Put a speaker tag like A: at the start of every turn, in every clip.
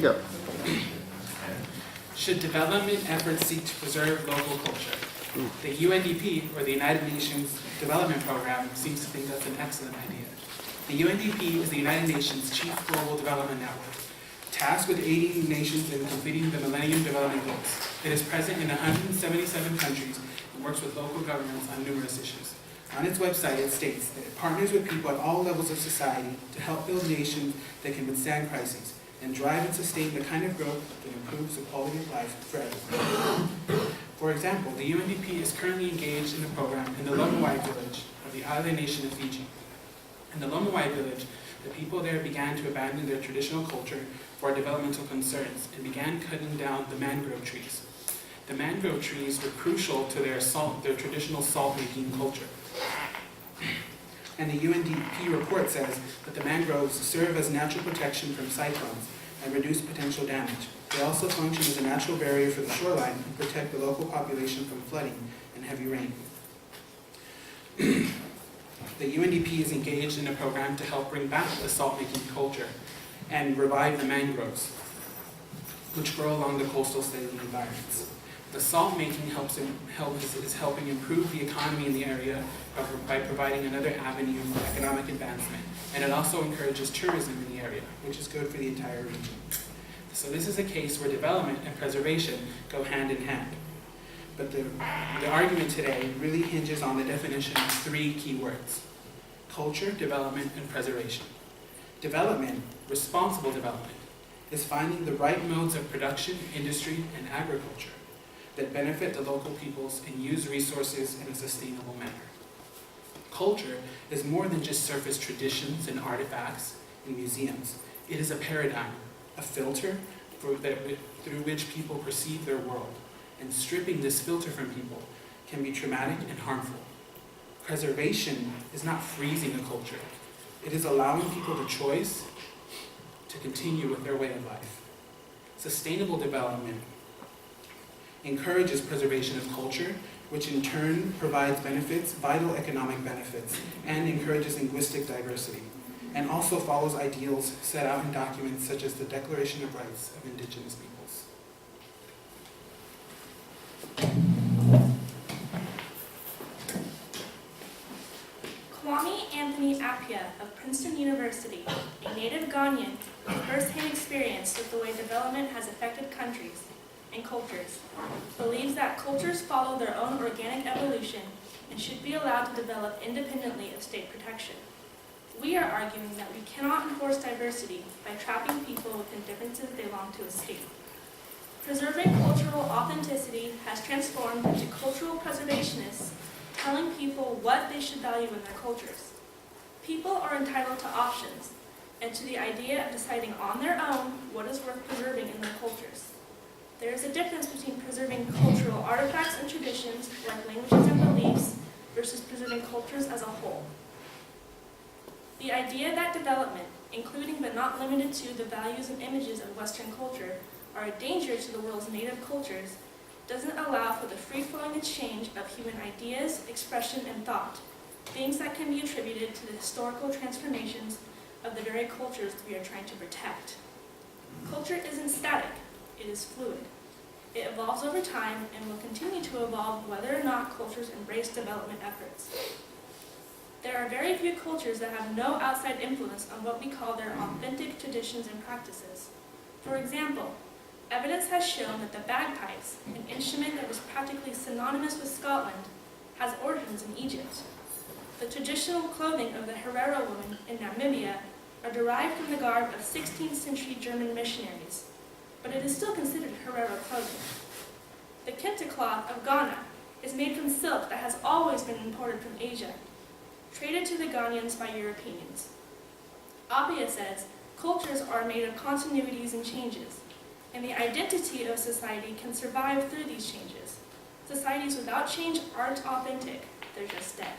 A: go.
B: Should development efforts seek to preserve local culture? The UNDP, or the United Nations Development Program, seems to think that's an excellent idea. The UNDP is the United Nations chief global development network, tasked with aiding nations in completing the Millennium Development Goals. It is present in 177 countries and works with local governments on numerous issues. On its website, it states that it partners with people at all levels of society to help build nations that can withstand crises and drive and sustain the kind of growth that improves the quality of life for everyone. For example, the UNDP is currently engaged in a program in the Lomowai village of the island nation of Fiji. In the Lomowai village, the people there began to abandon their traditional culture for developmental concerns and began cutting down the mangrove trees. The mangrove trees were crucial to their traditional salt-making culture. And the UNDP report says that the mangroves serve as natural protection from cyclones and reduce potential damage. They also function as a natural barrier for the shoreline and protect the local population from flooding and heavy rain. The UNDP is engaged in a program to help bring back the salt-making culture and revive the mangroves, which grow along the coastal saline environments. The salt-making is helping improve the economy in the area by providing another avenue for economic advancement, and it also encourages tourism in the area, which is good for the entire region. So this is a case where development and preservation go hand in hand. But the argument today really hinges on the definition of three key words: culture, development, and preservation. Development, responsible development, is finding the right modes of production, industry, and agriculture that benefit the local peoples and use resources in a sustainable manner. Culture is more than just surface traditions and artifacts in museums. It is a paradigm, a filter through which people perceive their world, and stripping this filter from people can be traumatic and harmful. Preservation is not freezing a culture. It is allowing people the choice to continue with their way of life. Sustainable development encourages preservation of culture, which in turn provides benefits, vital economic benefits, and encourages linguistic diversity, and also follows ideals set out in documents such as the Declaration of Rights of Indigenous Peoples.
C: Kwame Anthony Appiah of Princeton University, a native Ghanaian with first-hand experience with the way development has affected countries and cultures, believes that cultures follow their own organic evolution and should be allowed to develop independently of state protection. We are arguing that we cannot enforce diversity by trapping people within differences they long to escape. Preserving cultural authenticity has transformed into cultural preservationists, telling people what they should value in their cultures. People are entitled to options and to the idea of deciding on their own what is worth preserving in their cultures. There is a difference between preserving cultural artifacts and traditions, like languages and beliefs, versus preserving cultures as a whole. The idea that development, including but not limited to the values and images of Western culture, are a danger to the world's native cultures doesn't allow for the free-flowing exchange of human ideas, expression, and thought, things that can be attributed to the historical transformations of the very cultures we are trying to protect. Culture isn't static. It is fluid. It evolves over time and will continue to evolve whether or not cultures embrace development efforts. There are very few cultures that have no outside influence on what we call their authentic traditions and practices. For example, evidence has shown that the bagpipes, an instrument that was practically synonymous with Scotland, has origins in Egypt. The traditional clothing of the Herero women in Namibia are derived from the garb of 16th century German missionaries, but it is still considered Herero clothing. The kente cloth of Ghana is made from silk that has always been imported from Asia, traded to the Ghanaians by Europeans. Appiah says cultures are made of continuities and changes, and the identity of society can survive through these changes. Societies without change aren't authentic, they're just dead.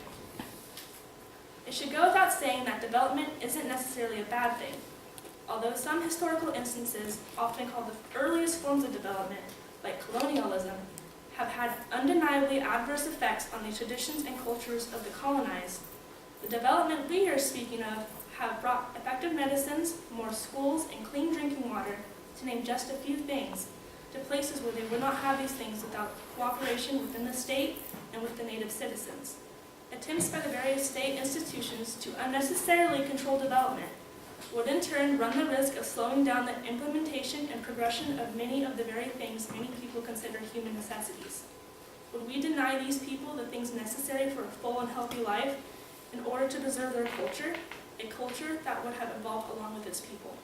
C: It should go without saying that development isn't necessarily a bad thing. Although some historical instances, often called the earliest forms of development, like colonialism, have had undeniably adverse effects on the traditions and cultures of the colonized, the development we are speaking of have brought effective medicines, more schools, and clean drinking water to name just a few things, to places where they would not have these things without cooperation within the state and with the native citizens. Attempts by the various state institutions to unnecessarily control development would in turn run the risk of slowing down the implementation and progression of many of the very things many people consider human necessities. Would we deny these people the things necessary for a full and healthy life in order to preserve their culture, a culture that would have evolved along with its people?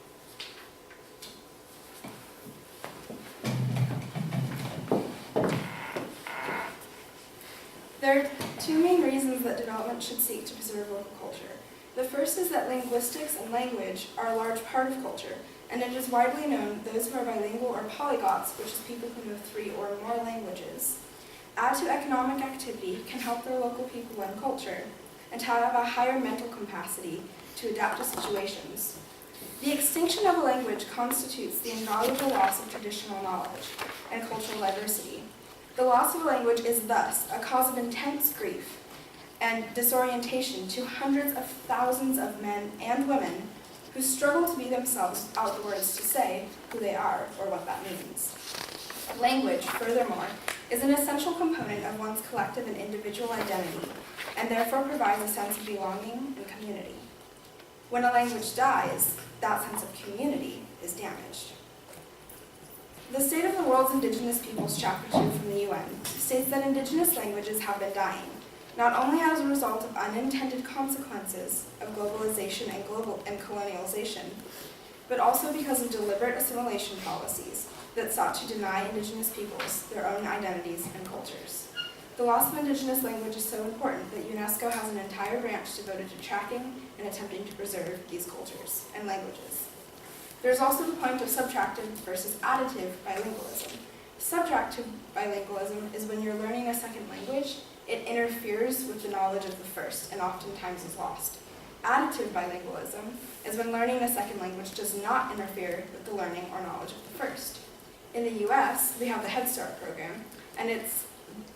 A: There are two main reasons that development should seek to preserve local culture. The first is that linguistics and language are a large part of culture, and it is widely known those who are bilingual or polyglots, which is people who know 3 or more languages, add to economic activity, can help their local people learn culture, and have a higher mental capacity to adapt to situations. The extinction of a language constitutes the invaluable loss of traditional knowledge and cultural diversity. The loss of a language is thus a cause of intense grief and disorientation to hundreds of thousands of men and women who struggle to be themselves without the words to say who they are or what that means. Language, furthermore, is an essential component of one's collective and individual identity, and therefore provides a sense of belonging and community. When a language dies, that sense of community is damaged. The State of the World's Indigenous Peoples, Chapter 2 from the UN, states that indigenous languages have been dying, not only as a result of unintended consequences of globalization and colonialization, but also because of deliberate assimilation policies that sought to deny indigenous peoples their own identities and cultures. The loss of indigenous language is so important that UNESCO has an entire branch devoted to tracking and attempting to preserve these cultures and languages. There's also the point of subtractive versus additive bilingualism. Subtractive bilingualism is when you're learning a second language, it interferes with the knowledge of the first and oftentimes is lost. Additive bilingualism is when learning a second language does not interfere with the learning or knowledge of the first. In the US, we have the Head Start program, and it's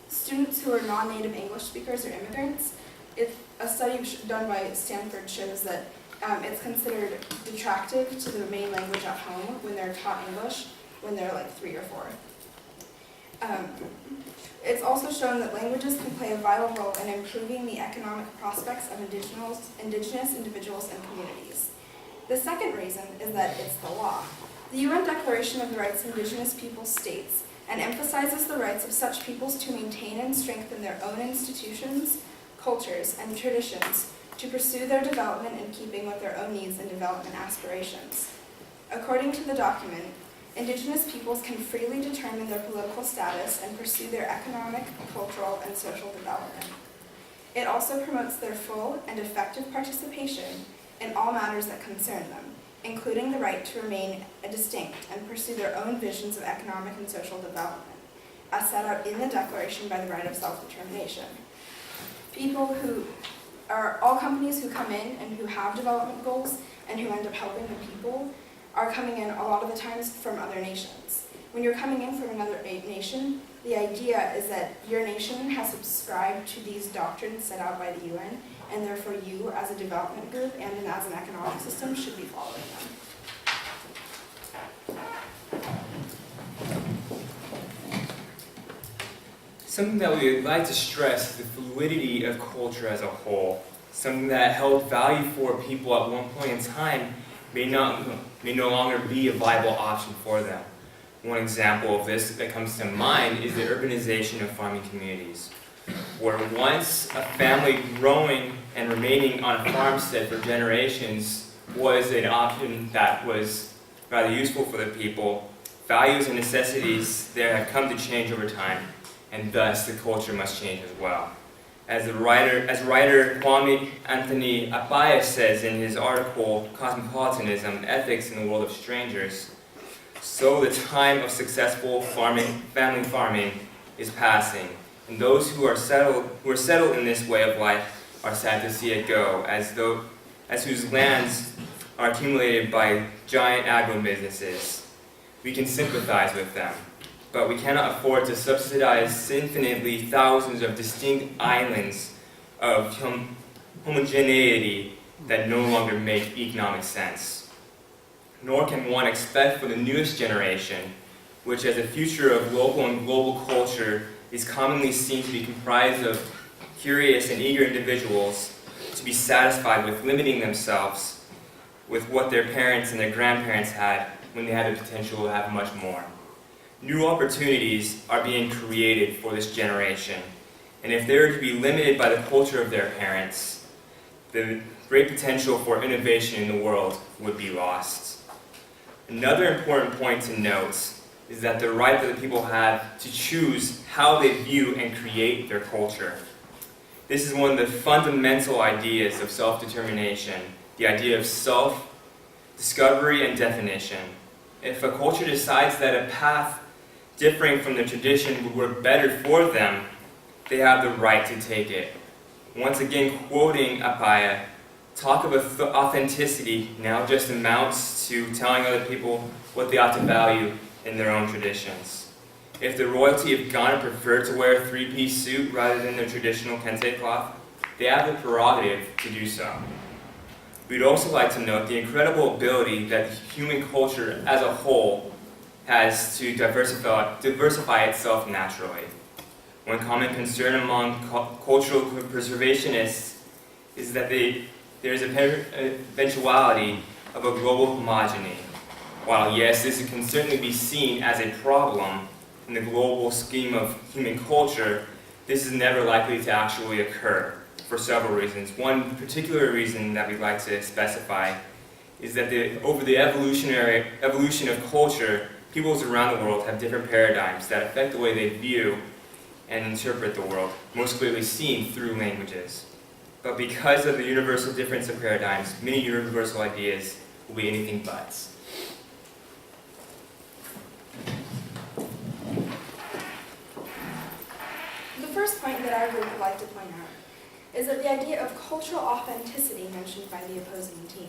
A: students who are non-native English speakers or immigrants. A study done by Stanford shows that it's considered detractive to the main language at home when they're taught English when they're like 3 or 4. It's also shown that languages can play a vital role in improving the economic prospects of indigenous individuals and communities. The second reason is that it's the law. The UN Declaration of the Rights of Indigenous Peoples states and emphasizes the rights of such peoples to maintain and strengthen their own institutions, cultures, and traditions to pursue their development in keeping with their own needs and development aspirations. According to the document, Indigenous peoples can freely determine their political status and pursue their economic, cultural, and social development. It also promotes their full and effective participation in all matters that concern them, including the right to remain distinct and pursue their own visions of economic and social development, as set out in the Declaration by the Right of Self-Determination. All companies who come in and who have development goals and who end up helping the people are coming in a lot of the times from other nations. When you're coming in from another nation, the idea is that your nation has subscribed to these doctrines set out by the UN, and therefore you as a development group and as an economic system should be following them.
D: Something that we would like to stress is the fluidity of culture as a whole. Something that held value for people at one point in time may no longer be a viable option for them. One example of this that comes to mind is the urbanization of farming communities, where once a family growing and remaining on a farmstead for generations was an option that was rather useful for the people, values and necessities there have come to change over time, and thus the culture must change as well. As writer Kwame Anthony Appiah says in his article, Cosmopolitanism, Ethics in the World of Strangers, so the time of successful family farming is passing, and those who are settled in this way of life are sad to see it go, as whose lands are accumulated by giant agribusinesses. We can sympathize with them, but we cannot afford to subsidize infinitely thousands of distinct islands of homogeneity that no longer make economic sense. nor can one expect for the newest generation, which as a future of local and global culture is commonly seen to be comprised of curious and eager individuals, to be satisfied with limiting themselves with what their parents and their grandparents had when they had the potential to have much more. New opportunities are being created for this generation, and if they were to be limited by the culture of their parents, the great potential for innovation in the world would be lost. Another important point to note is that the right that the people have to choose how they view and create their culture. This is one of the fundamental ideas of self-determination, the idea of self-discovery and definition. If a culture decides that a path differing from the tradition would work better for them, they have the right to take it. Once again, quoting Apaya, talk of authenticity now just amounts to telling other people what they ought to value in their own traditions. If the royalty of Ghana preferred to wear a three-piece suit rather than their traditional kente cloth, they have the prerogative to do so. We'd also like to note the incredible ability that human culture as a whole has to diversify itself naturally. One common concern among cultural preservationists is that there is an eventuality of a global homogeny. While yes, this can certainly be seen as a problem in the global scheme of human culture, this is never likely to actually occur for several reasons. One particular reason that we'd like to specify is that over the evolution of culture, peoples around the world have different paradigms that affect the way they view and interpret the world, most clearly seen through languages. But because of the universal difference of paradigms, many universal ideas will be anything but.
A: The first point that our group would like to point out is that the idea of cultural authenticity mentioned by the opposing team.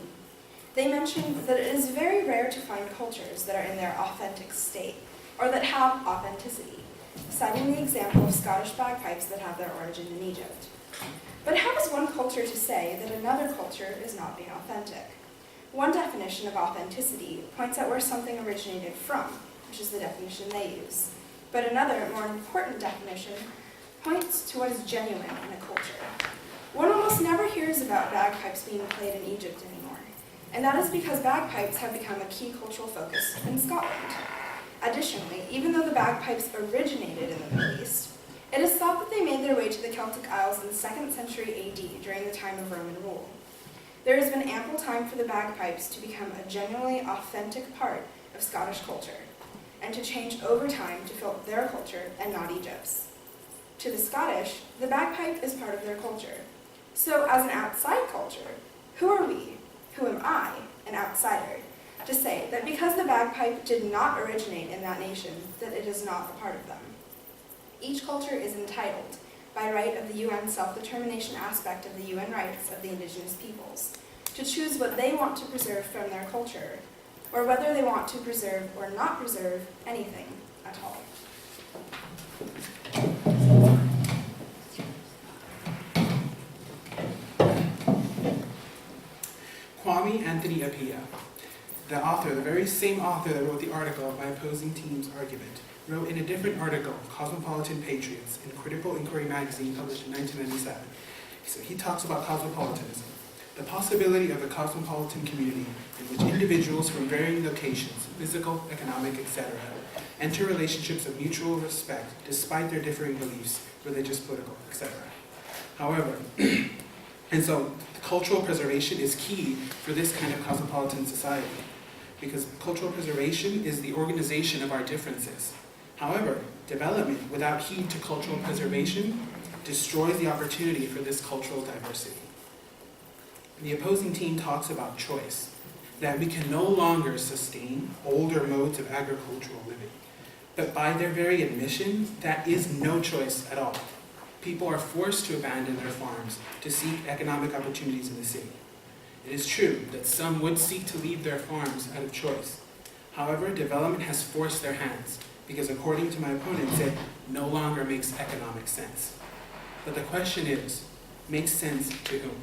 A: They mentioned that it is very rare to find cultures that are in their authentic state, or that have authenticity, citing the example of Scottish bagpipes that have their origin in Egypt. But how is one culture to say that another culture is not being authentic? One definition of authenticity points out where something originated from, which is the definition they use. But another, more important definition points to what is genuine in a culture. One almost never hears about bagpipes being played in Egypt anymore, and that is because bagpipes have become a key cultural focus in Scotland. Additionally, even though the bagpipes originated in the Middle East, it is thought that they made their way to the Celtic Isles in the 2nd century AD during the time of Roman rule. There has been ample time for the bagpipes to become a genuinely authentic part of Scottish culture, and to change over time to fit their culture and not Egypt's. To the Scottish, the bagpipe is part of their culture. So as an outside culture, who are we, who am I, an outsider, to say that because the bagpipe did not originate in that nation, that it is not a part of them? Each culture is entitled, by right of the UN self-determination aspect of the UN rights of the indigenous peoples, to choose what they want to preserve from their culture, or whether they want to preserve or not preserve anything at all.
B: Kwame Anthony Appiah, the author, the very same author that wrote the article of my opposing team's argument, wrote in a different article, Cosmopolitan Patriots, in Critical Inquiry magazine published in 1997. So he talks about cosmopolitanism, the possibility of a cosmopolitan community in which individuals from varying locations, physical, economic, etc., enter relationships of mutual respect despite their differing beliefs, religious, political, etc. However, and so cultural preservation is key for this kind of cosmopolitan society, because cultural preservation is the organization of our differences. However, development without heed to cultural preservation destroys the opportunity for this cultural diversity. The opposing team talks about choice, that we can no longer sustain older modes of agricultural living. But by their very admission, that is no choice at all. People are forced to abandon their farms to seek economic opportunities in the city. It is true that some would seek to leave their farms out of choice. However, development has forced their hands, because according to my opponents, it no longer makes economic sense. But the question is, makes sense to whom?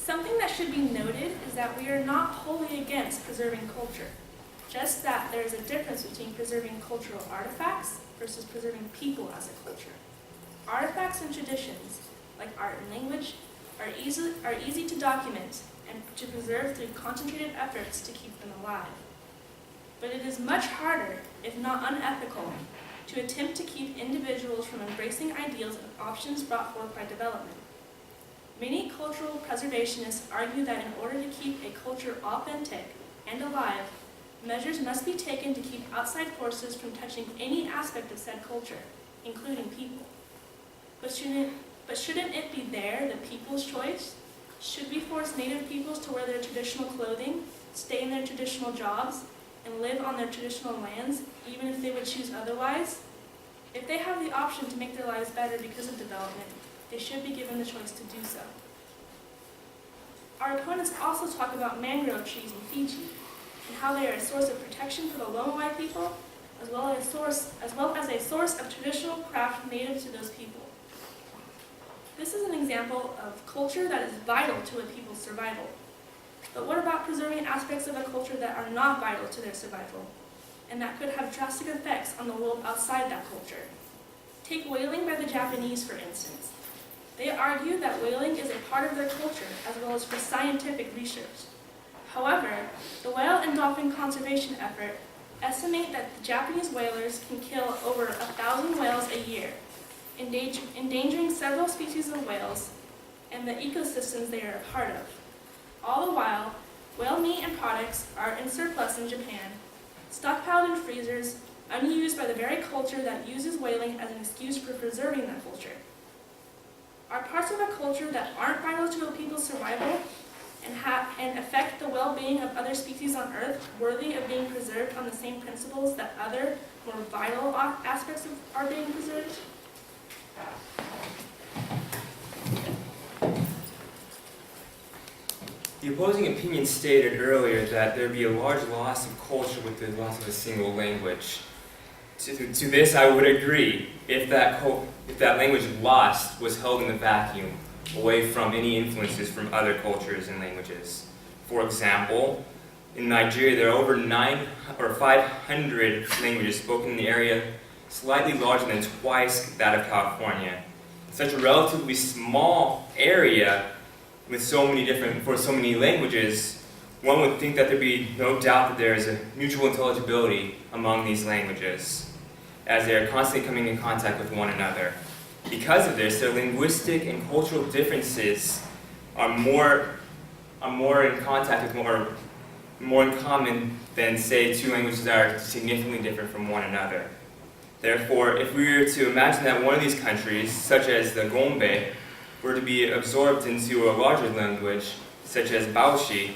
C: Something that should be noted is that we are not wholly against preserving culture, just that there is a difference between preserving cultural artifacts versus preserving people as a culture. Artifacts and traditions, like art and language, are easy to document and to preserve through concentrated efforts to keep them alive. But it is much harder, if not unethical, to attempt to keep individuals from embracing ideals and options brought forth by development. Many cultural preservationists argue that in order to keep a culture authentic and alive, measures must be taken to keep outside forces from touching any aspect of said culture, including people. But shouldn't it be there the people's choice? Should we force Native peoples to wear their traditional clothing, stay in their traditional jobs, and live on their traditional lands, even if they would choose otherwise? If they have the option to make their lives better because of development, they should be given the choice to do so. Our opponents also talk about mangrove trees in Fiji, and how they are a source of protection for the Lomawai people, as well as a source of traditional craft native to those people. This is an example of culture that is vital to a people's survival. But what about preserving aspects of a culture that are not vital to their survival, and that could have drastic effects on the world outside that culture? Take whaling by the Japanese, for instance. They argue that whaling is a part of their culture, as well as for scientific research. However, the whale and dolphin conservation effort estimate that the Japanese whalers can kill over 1,000 whales a year, endangering several species of whales and the ecosystems they are a part of. All the while, whale meat and products are in surplus in Japan, stockpiled in freezers, unused by the very culture that uses whaling as an excuse for preserving that culture. Are parts of a culture that aren't vital to a people's survival and affect the well-being of other species on Earth worthy of being preserved on the same principles that other, more vital aspects are being preserved?
D: The opposing opinion stated earlier that there would be a large loss of culture with the loss of a single language. To this, I would agree if that language lost was held in a vacuum, away from any influences from other cultures and languages. For example, in Nigeria, there are over 500 languages spoken in the area, slightly larger than twice that of California. Such a relatively small area with so many languages, one would think that there'd be no doubt that there is a mutual intelligibility among these languages, as they are constantly coming in contact with one another. Because of this, their linguistic and cultural differences are more in contact with more in common than, say, two languages that are significantly different from one another. Therefore, if we were to imagine that one of these countries, such as the Gombe, were to be absorbed into a larger language, such as Bauchi,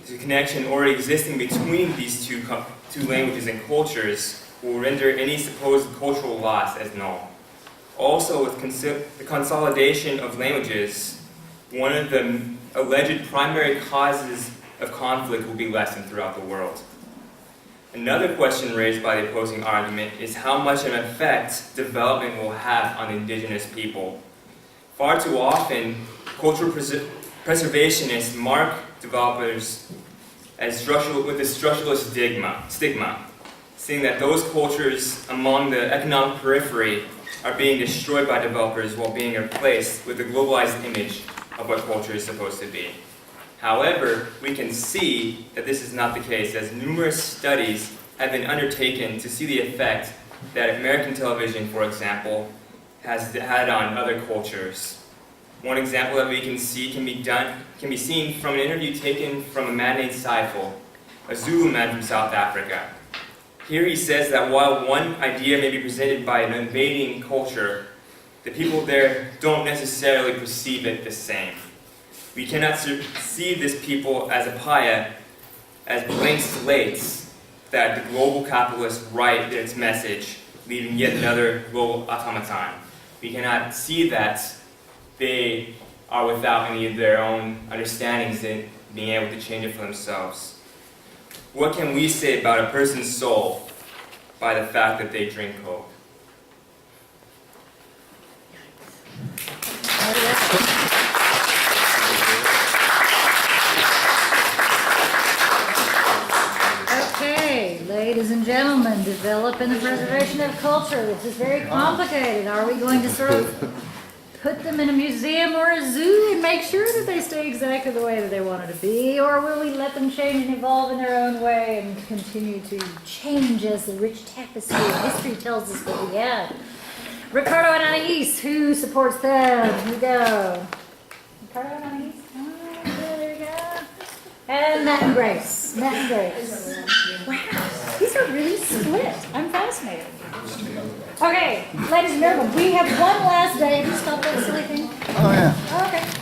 D: the connection already existing between these two languages and cultures will render any supposed cultural loss as null. Also, with the consolidation of languages, one of the alleged primary causes of conflict will be lessened throughout the world. Another question raised by the opposing argument is how much of an effect development will have on indigenous people. Far too often, cultural preservationists mark developers as with a structuralist stigma, saying that those cultures among the economic periphery are being destroyed by developers while being replaced with a globalized image of what culture is supposed to be. However, we can see that this is not the case, as numerous studies have been undertaken to see the effect that American television, for example, has had on other cultures. One example that we can see can be seen from an interview taken from a man named Saiful, a Zulu man from South Africa. Here he says that while one idea may be presented by an invading culture, the people there don't necessarily perceive it the same. We cannot see this people as a pariah, as blank slates that the global capitalists write its message, leaving yet another global automaton. We cannot see that they are without any of their own understandings and being able to change it for themselves. What can we say about a person's soul by the fact that they drink Coke?
E: develop and the preservation of culture. This is very complicated. Are we going to sort of put them in a museum or a zoo and make sure that they stay exactly the way that they wanted to be? Or will we let them change and evolve in their own way and continue to change as the rich tapestry of history tells us what we have? Ricardo and Anais, who supports them? Here we go. Ricardo and Anais? Oh, there we go. And Matt and Grace. Matt and Grace. Wow, these are really split. I'm fascinated. Okay, ladies and gentlemen, we have one last day. Have you stopped that silly thing?
F: Oh, yeah.
E: Okay.